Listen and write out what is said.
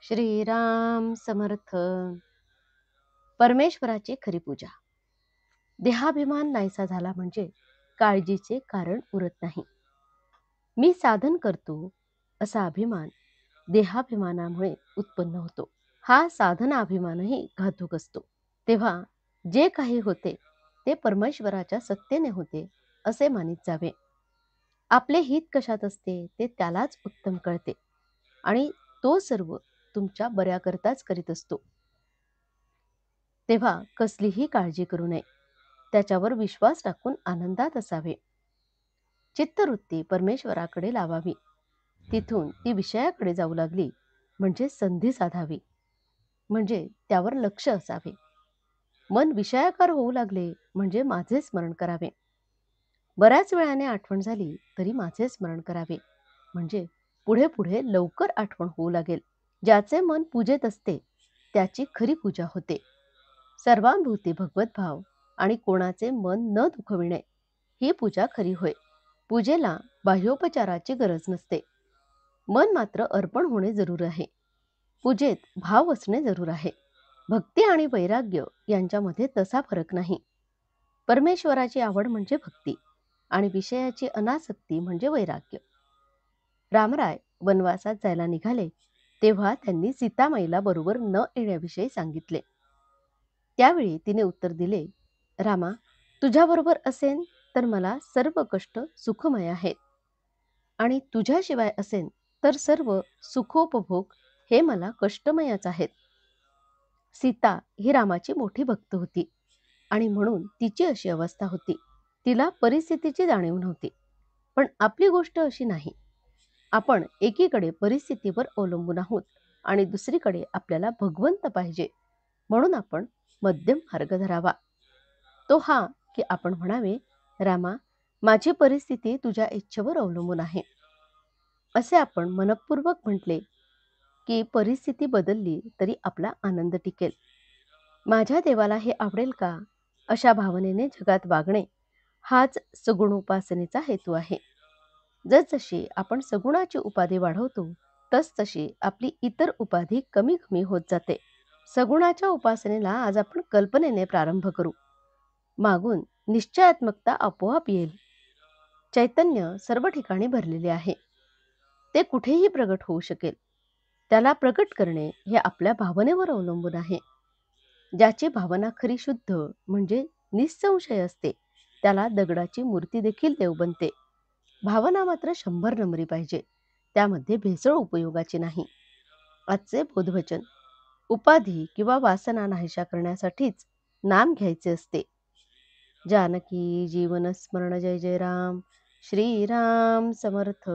श्रीराम समर्थ. परमेश्वराची खरी पूजा. देहाभिमान नाहीसा झाला म्हणजे काळजीचे कारण उरत नाही. मी साधन करतो असा अभिमान देहाभिमानामुळे उत्पन्न होतो. हा साधनाभिमानही घातक असतो. तेव्हा जे काही होते ते परमेश्वराच्या सत्तेने होते असे मानित जावे. आपले हित कशात असते ते त्यालाच उत्तम कळते आणि तो सर्व तुमच्या बऱ्याकरताच करीत असतो. तेव्हा कसलीही काळजी करू नये. त्याच्यावर विश्वास टाकून आनंदात असावे. चित्तवृत्ती परमेश्वराकडे लावावी. तिथून ती विषयाकडे जाऊ लागली म्हणजे संधी साधावी, म्हणजे त्यावर लक्ष असावे. मन विषयाकार होऊ लागले म्हणजे माझे स्मरण करावे. बऱ्याच वेळाने आठवण झाली तरी माझे स्मरण करावे, म्हणजे पुढे पुढे लवकर आठवण होऊ लागेल. ज्याचे मन पूजेत असते त्याची खरी पूजा होते. सर्वांभूती भगवत भाव आणि कोणाचे मन न दुखविणे ही पूजा खरी होय. पूजेला बाह्योपचाराची गरज नसते. मन मात्र अर्पण होणे जरूर आहे. पूजेत भाव असणे जरूर आहे. भक्ती आणि वैराग्य यांच्यामध्ये तसा फरक नाही. परमेश्वराची आवड म्हणजे भक्ती आणि विषयाची अनासक्ती म्हणजे वैराग्य. रामराय वनवासात जायला निघाले तेव्हा त्यांनी सीतामाईला बरोबर न येण्याविषयी सांगितले. त्यावेळी तिने उत्तर दिले, रामा, तुझ्याबरोबर असेन तर मला सर्व कष्ट सुखमय आहेत आणि तुझ्याशिवाय असेन तर सर्व सुखोपभोग हे मला कष्टमयच आहेत. सीता ही रामाची मोठी भक्त होती आणि म्हणून तिची अशी अवस्था होती. तिला परिस्थितीची जाणीव नव्हती. पण आपली गोष्ट अशी नाही. आपण एकीकडे परिस्थितीवर अवलंबून आहोत आणि दुसरीकडे आपल्याला भगवंत पाहिजे, म्हणून आपण मध्यम मार्ग धरावा. तो हा की आपण म्हणावे, रामा, माझी परिस्थिती तुझ्या इच्छेवर अवलंबून आहे. असे आपण मनपूर्वक म्हटले की परिस्थिती बदलली तरी आपला आनंद टिकेल. माझ्या देवाला हे आवडेल का, अशा भावनेने जगात वागणे हाच सगुणोपासनेचा हेतू आहे. जसजशी आपण सगुणाची उपाधी वाढवतो तसतशी आपली इतर उपाधी कमी कमी होत जाते. सगुणाच्या उपासनेला आज आपण कल्पनेने प्रारंभ करू. मागून निश्चयात्मकता आपोआप येईल. चैतन्य सर्व ठिकाणी भरलेले आहे. ते कुठेही प्रगट होऊ शकेल. त्याला प्रगट करणे हे आपल्या भावनेवर अवलंबून आहे. ज्याची भावना खरी शुद्ध म्हणजे निसंशय असते त्याला दगडाची मूर्ती देखील देव बनते. भावना मात्र 100 नंबरी पाहिजे. त्यामध्ये भेसळ उपयोगाची नाही. आजचे बोधवचन. उपाधी किंवा वासना नाहीशा करण्यासाठीच नाम घ्यायचे असते. जानकी जीवन स्मरण. जय जय राम. श्रीराम समर्थ.